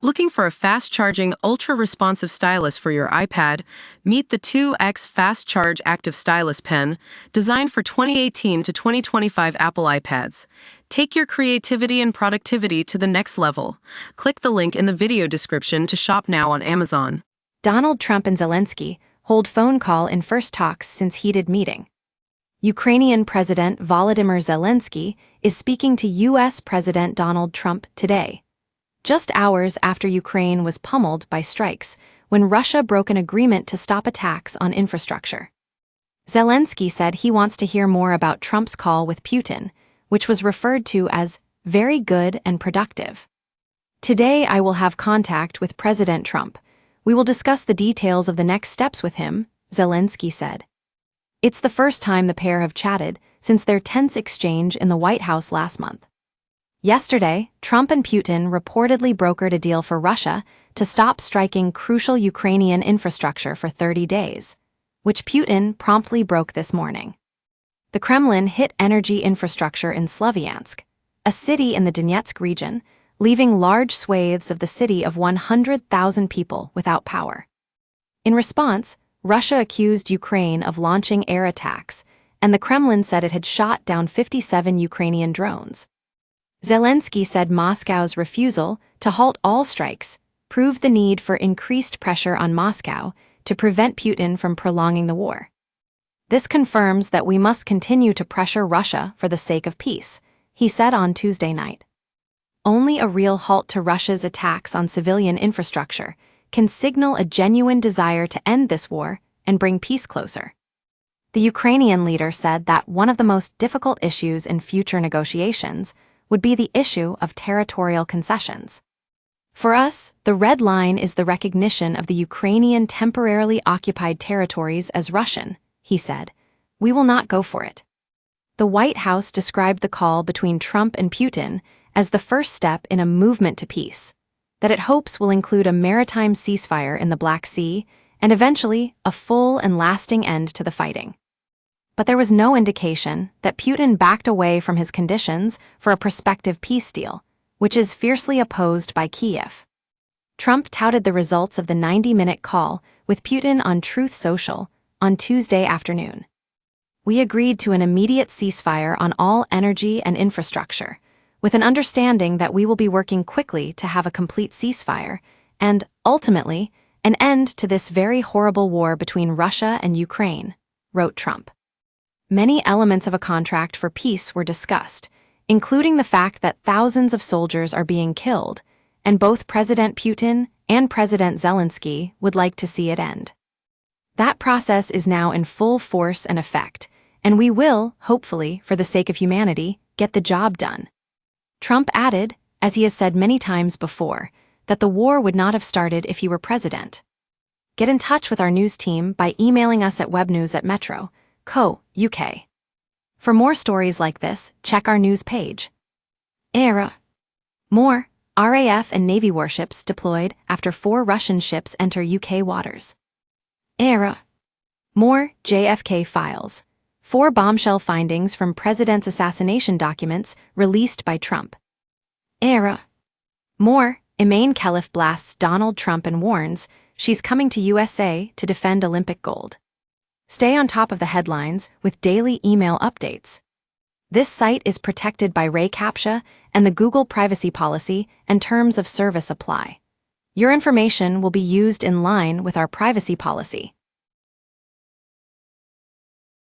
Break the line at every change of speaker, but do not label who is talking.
Looking for a fast-charging, ultra-responsive stylus for your iPad? Meet the 2X Fast Charge Active Stylus Pen, designed for 2018 to 2025 Apple iPads. Take your creativity and productivity to the next level. Click the link in the video description to shop now on Amazon.
Donald Trump and Zelensky hold phone call in first talks since heated meeting. Ukrainian President Volodymyr Zelensky is speaking to U.S. President Donald Trump today, just hours after Ukraine was pummeled by strikes when Russia broke an agreement to stop attacks on infrastructure. Zelensky said he wants to hear more about Trump's call with Putin, which was referred to as very good and productive. Today I will have contact with President Trump. We will discuss the details of the next steps with him, Zelensky said. It's the first time the pair have chatted since their tense exchange in the White House last month. Yesterday, Trump and Putin reportedly brokered a deal for Russia to stop striking crucial Ukrainian infrastructure for 30 days, which Putin promptly broke this morning. The Kremlin hit energy infrastructure in Slavyansk, a city in the Donetsk region, leaving large swathes of the city of 100,000 people without power. In response, Russia accused Ukraine of launching air attacks, and the Kremlin said it had shot down 57 Ukrainian drones. Zelensky said Moscow's refusal to halt all strikes proved the need for increased pressure on Moscow to prevent Putin from prolonging the war. This confirms that we must continue to pressure Russia for the sake of peace, he said on Tuesday night. Only a real halt to Russia's attacks on civilian infrastructure can signal a genuine desire to end this war and bring peace closer. The Ukrainian leader said that one of the most difficult issues in future negotiations would be the issue of territorial concessions. For us, the red line is the recognition of the Ukrainian temporarily occupied territories as Russian, he said. We will not go for it. The White House described the call between Trump and Putin as the first step in a movement to peace, that it hopes will include a maritime ceasefire in the Black Sea and eventually a full and lasting end to the fighting. But there was no indication that Putin backed away from his conditions for a prospective peace deal, which is fiercely opposed by Kyiv. Trump touted the results of the 90-minute call with Putin on Truth Social on Tuesday afternoon. We agreed to an immediate ceasefire on all energy and infrastructure, with an understanding that we will be working quickly to have a complete ceasefire and, ultimately, an end to this very horrible war between Russia and Ukraine, wrote Trump. Many elements of a contract for peace were discussed, including the fact that thousands of soldiers are being killed, and both President Putin and President Zelensky would like to see it end. That process is now in full force and effect, and we will, hopefully, for the sake of humanity, get the job done. Trump added, as he has said many times before, that the war would not have started if he were president. Get in touch with our news team by emailing us at webnews@metro.co.uk. For more stories like this, check our news page. More RAF and Navy warships deployed after 4 Russian ships enter UK waters. More JFK files. 4 bombshell findings from president's assassination documents released by Trump. More Emaine Khalif blasts Donald Trump and warns she's coming to USA to defend Olympic gold. Stay on top of the headlines with daily email updates. This site is protected by Ray CAPTCHA, and the Google privacy policy and terms of service apply. Your information will be used in line with our privacy policy.